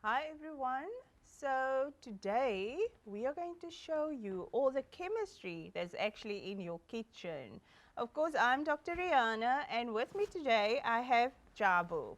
Hi everyone. So today we are going to show you all the chemistry that's actually in your kitchen. Of course, I'm Dr. Rihanna and with me today I have Jabu.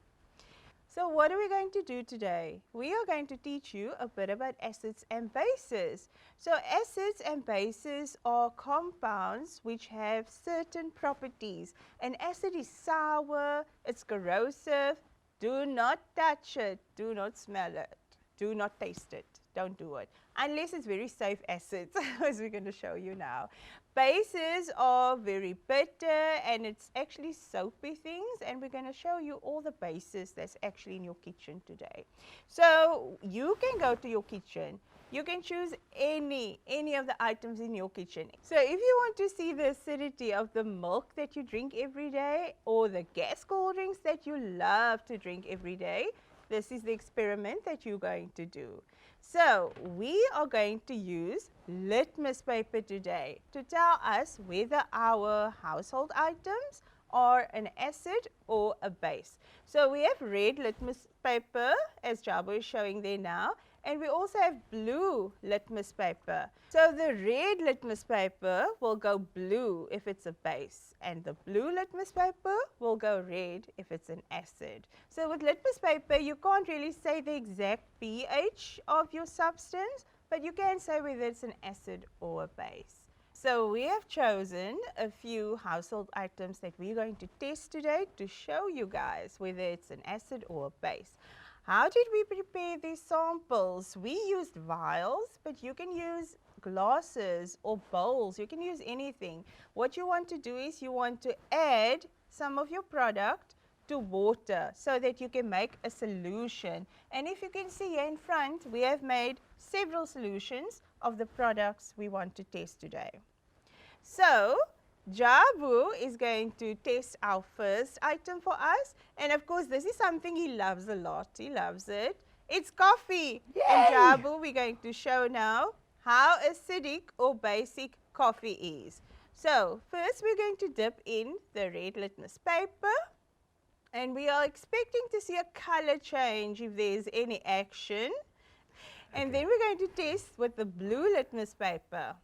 So what are we going to do today? We are going to teach you a bit about acids and bases. So acids and bases are compounds which have certain properties. An acid is sour, it's corrosive. Do not touch it, do not smell it, do not taste it, don't do it. Unless it's very safe acids, as we're going to show you now. Bases are very bitter and it's actually soapy things, and we're going to show you all the bases that's actually in your kitchen today. So you can go to your kitchen, you can choose any of the items in your kitchen. So if you want to see the acidity of the milk that you drink every day or the gas cold drinks that you love to drink every day, this is the experiment that you're going to do. So we are going to use litmus paper today to tell us whether our household items are an acid or a base. So we have red litmus paper, as Jabu is showing there now, and we also have blue litmus paper. So the red litmus paper will go blue if it's a base, and the blue litmus paper will go red if it's an acid. So with litmus paper, you can't really say the exact pH of your substance, but you can say whether it's an acid or a base. So we have chosen a few household items that we're going to test today to show you guys whether it's an acid or a base. How did we prepare these samples? We used vials, but you can use glasses or bowls. You can use anything. What you want to do is you want to add some of your product to water so that you can make a solution. And if you can see here in front, we have made several solutions of the products we want to test today. So Jabu is going to test our first item for us, and of course this is something he loves a lot. He loves it. It's coffee. Yay! And Jabu, we're going to show now how acidic or basic coffee is. So first we're going to dip in the red litmus paper, and we are expecting to see a color change if there's any action. And then we're going to test with the blue litmus paper.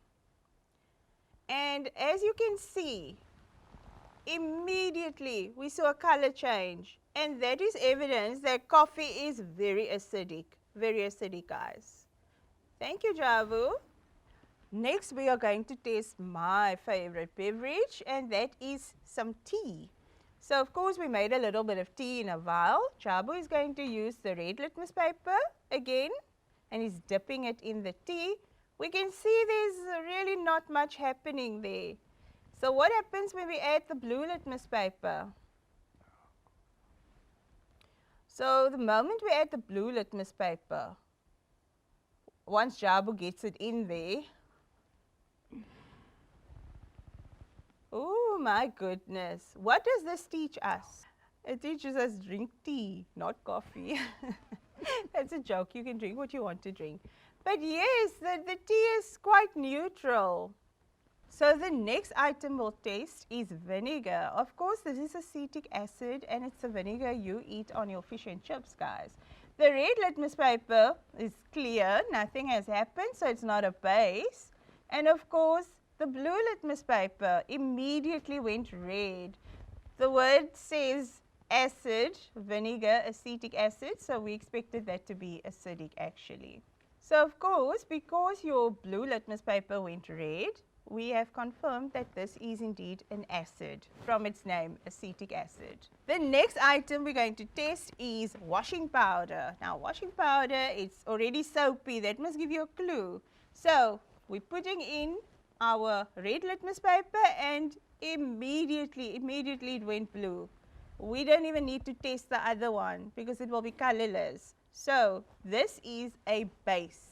And as you can see, immediately we saw a color change, and that is evidence that coffee is very acidic guys. Thank you, Javu. Next we are going to test my favorite beverage, and that is some tea. So of course we made a little bit of tea in a vial. Jabu is going to use the red litmus paper again, and he's dipping it in the tea. We can see there's really not much happening there. So what happens when we add the blue litmus paper? So the moment we add the blue litmus paper, once Jabu gets it in there, oh my goodness, what does this teach us? It teaches us drink tea, not coffee. That's a joke, you can drink what you want to drink. But yes, the tea is quite neutral. So the next item we'll taste is vinegar. Of course, this is acetic acid, and it's the vinegar you eat on your fish and chips, guys. The red litmus paper is clear, nothing has happened, so it's not a base. And of course, the blue litmus paper immediately went red. The word says acid, vinegar, acetic acid, so we expected that to be acidic actually. So of course, because your blue litmus paper went red, we have confirmed that this is indeed an acid from its name, acetic acid. The next item we're going to test is washing powder. Now washing powder, it's already soapy, that must give you a clue. So we're putting in our red litmus paper, and immediately it went blue. We don't even need to test the other one because it will be colorless. So this is a base.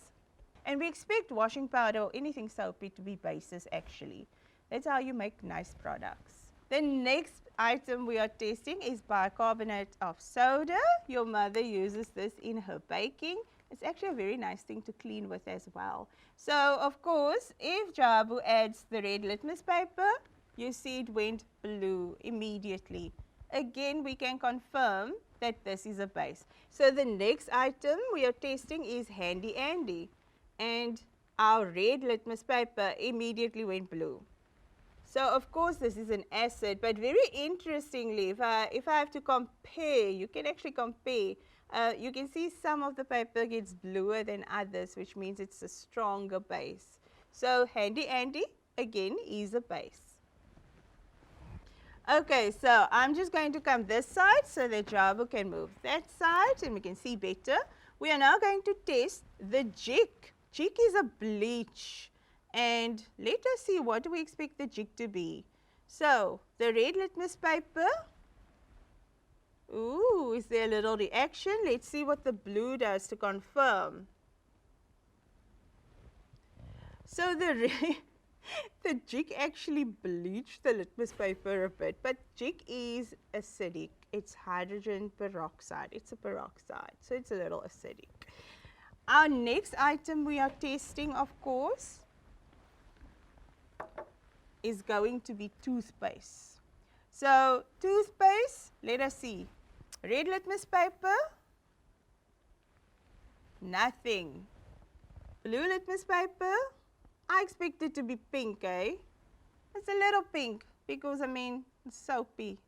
And we expect washing powder or anything soapy to be bases actually. That's how you make nice products. The next item we are testing is bicarbonate of soda. Your mother uses this in her baking. It's actually a very nice thing to clean with as well. So of course, if Jabu adds the red litmus paper, you see it went blue immediately. again we can confirm that this is a base. So the next item we are testing is Handy Andy, and our red litmus paper immediately went blue. So of course this is an acid, but very interestingly, if I have to compare, you can actually compare. You can see some of the paper gets bluer than others, which means it's a stronger base. So Handy Andy again is a base. Okay, so I'm just going to come this side so that Jabu can move that side and we can see better. We are now going to test the jig. Jig is a bleach, and let us see what do we expect the jig to be. So the red litmus paper, ooh, is there a little reaction? Let's see what the blue does to confirm. So the jig actually bleached the litmus paper a bit, but jig is acidic. It's hydrogen peroxide. It's a peroxide, so it's a little acidic. Our next item we are testing, of course, is going to be toothpaste. So toothpaste, let us see. Red litmus paper, nothing. Blue litmus paper, I expect it to be pink, eh? It's a little pink because, I mean, it's soapy,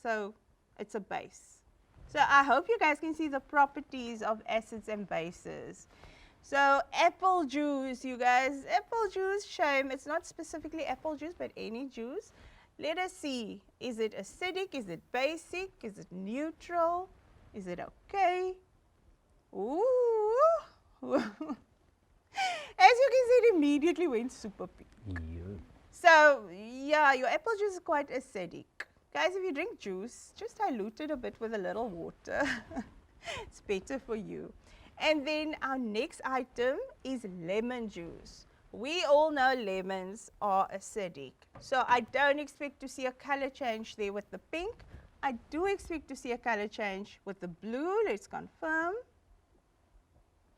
so it's a base. So I hope you guys can see the properties of acids and bases. So apple juice, you guys, apple juice, shame, it's not specifically apple juice, but any juice. Let us see, is it acidic, is it basic, is it neutral, is it okay? Ooh. As you can see, it immediately went super pink. Yeah. So, yeah, your apple juice is quite acidic. Guys, if you drink juice, just dilute it a bit with a little water. It's better for you. And then our next item is lemon juice. We all know lemons are acidic. So I don't expect to see a color change there with the pink. I do expect to see a color change with the blue. Let's confirm.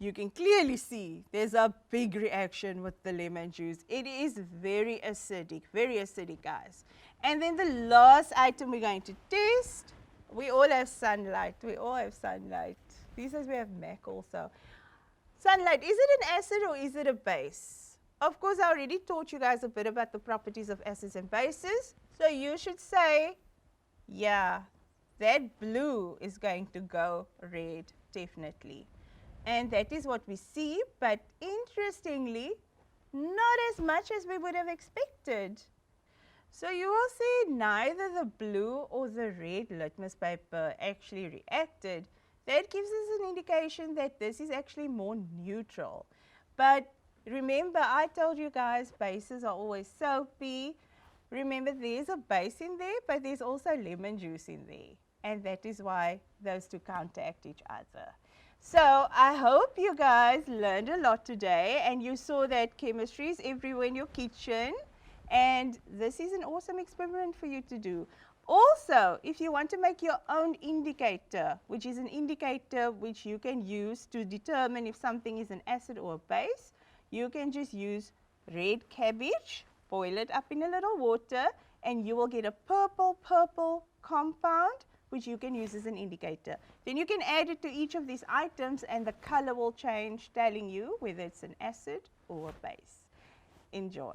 You can clearly see there's a big reaction with the lemon juice. It is very acidic, guys. And then the last item we're going to test, we all have sunlight. We all have sunlight. These days we have MAC also. Sunlight, is it an acid or is it a base? Of course, I already taught you guys a bit about the properties of acids and bases. So you should say, yeah, that blue is going to go red, definitely. And that is what we see, but interestingly, not as much as we would have expected. So you will see neither the blue or the red litmus paper actually reacted. That gives us an indication that this is actually more neutral. But remember, I told you guys bases are always soapy. Remember, there's a base in there, but there's also lemon juice in there. And that is why those two counteract each other. So I hope you guys learned a lot today and you saw that chemistry is everywhere in your kitchen, and this is an awesome experiment for you to do. Also, if you want to make your own indicator, which is an indicator which you can use to determine if something is an acid or a base, you can just use red cabbage, boil it up in a little water, and you will get a purple compound which you can use as an indicator. Then you can add it to each of these items and the color will change, telling you whether it's an acid or a base. Enjoy.